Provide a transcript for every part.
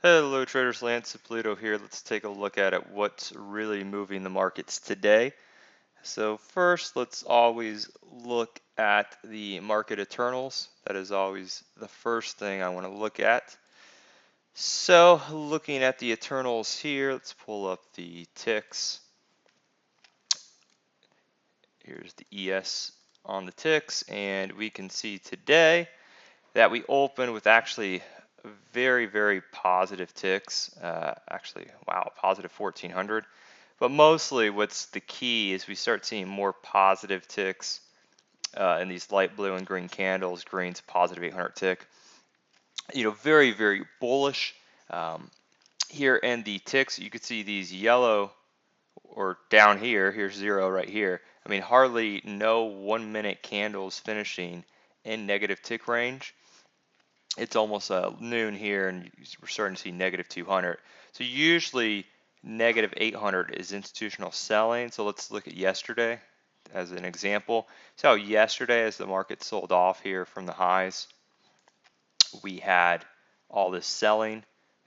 Hello traders, Lance Ippolito here. Let's take a look at what's really moving the markets today. So first, let's always look at the market internals. That is always the first thing I want to look at. So looking at the internals here, let's pull up the ticks. Here's the ES on the ticks, and we can see today that we opened with actually very positive ticks. Actually, wow, positive 1400. But mostly what's the key is we start seeing more positive ticks in these light blue and green candles. Green's positive 800 tick. Very bullish. Here in the ticks, you could see these yellow, or down here, here's zero right here. I mean, hardly no 1 minute candles finishing in negative tick range. It's almost noon here, and we're starting to see negative 200. So usually negative 800 is institutional selling. So let's look at yesterday as an example. So yesterday, as the market sold off here from the highs, we had all this selling.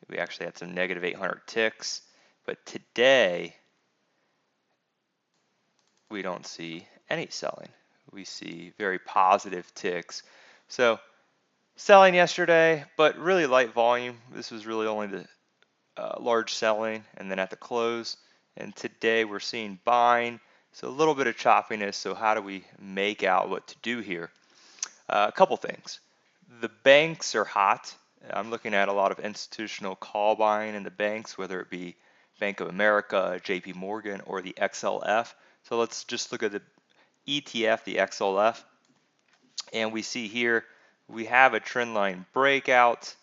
We actually had some negative 800 ticks. But today, we don't see any selling. We see very positive ticks. So selling yesterday, but really light volume. This was really only the large selling, and then at the close. And today we're seeing buying, so a little bit of choppiness. So how do we make out what to do here? A couple things. The banks are hot. I'm looking at a lot of institutional call buying in the banks, whether it be Bank of America, JP Morgan, or the XLF. So let's just look at the ETF, the XLF, and we see here we have a trend line breakout.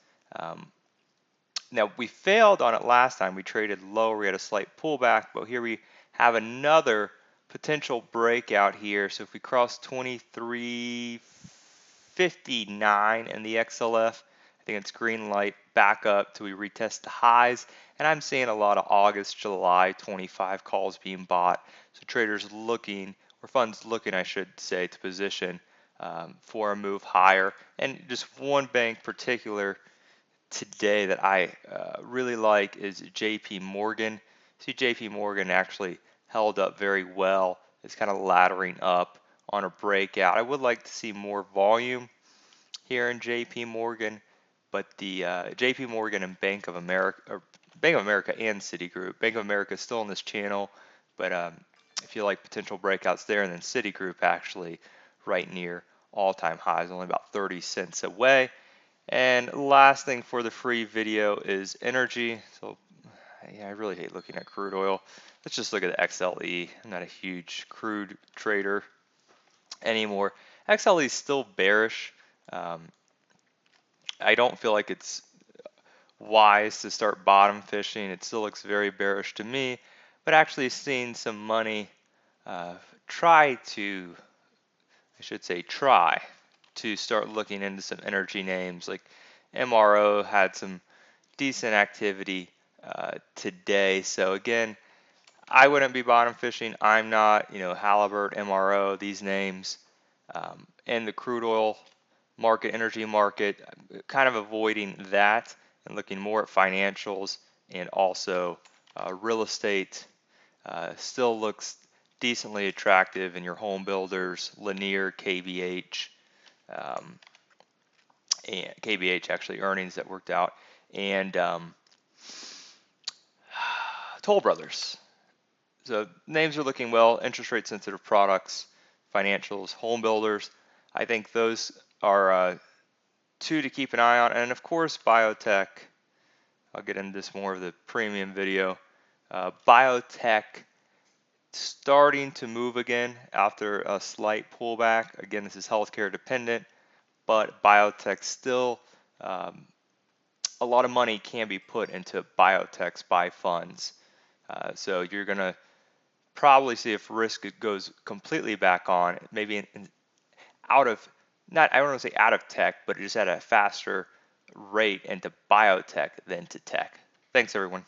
Now we failed on it last time. We traded lower, we had a slight pullback, but here we have another potential breakout here. So if we cross 2359 in the XLF, I think it's green light back up till we retest the highs. And I'm seeing a lot of August, July 25 calls being bought. So traders looking, or funds looking, I should say, to position for a move higher. And just one bank particular today that I really like is JP Morgan. See, JP Morgan actually held up very well. It's kind of laddering up on a breakout. I would like to see more volume here in JP Morgan, but the JP Morgan and Bank of America, or Bank of America and Citigroup. Bank of America is still in this channel, but if you like potential breakouts there, and then Citigroup actually right near all-time highs, only about 30 cents away. And last thing for the free video is energy. So yeah, I really hate looking at crude oil. Let's just look at the XLE. I'm not a huge crude trader anymore. XLE is still bearish. I don't feel like it's wise to start bottom fishing. It still looks very bearish to me, but actually seeing some money try to start looking into some energy names. Like MRO had some decent activity today. So again, I wouldn't be bottom fishing. I'm not, Halliburton, MRO, these names, and the crude oil market, energy market, kind of avoiding that and looking more at financials, and also real estate still looks decently attractive in your home builders, Lanier, KBH, and KBH actually earnings that worked out, and Toll Brothers. So names are looking well. Interest rate sensitive products, financials, home builders. I think those are two to keep an eye on, and of course biotech. I'll get into this more of the premium video. Biotech starting to move again after a slight pullback. Again, this is healthcare dependent, but biotech still, a lot of money can be put into biotechs by funds. So you're going to probably see if risk goes completely back on, maybe out of, not, I don't want to say out of tech, but just at a faster rate into biotech than to tech. Thanks, everyone.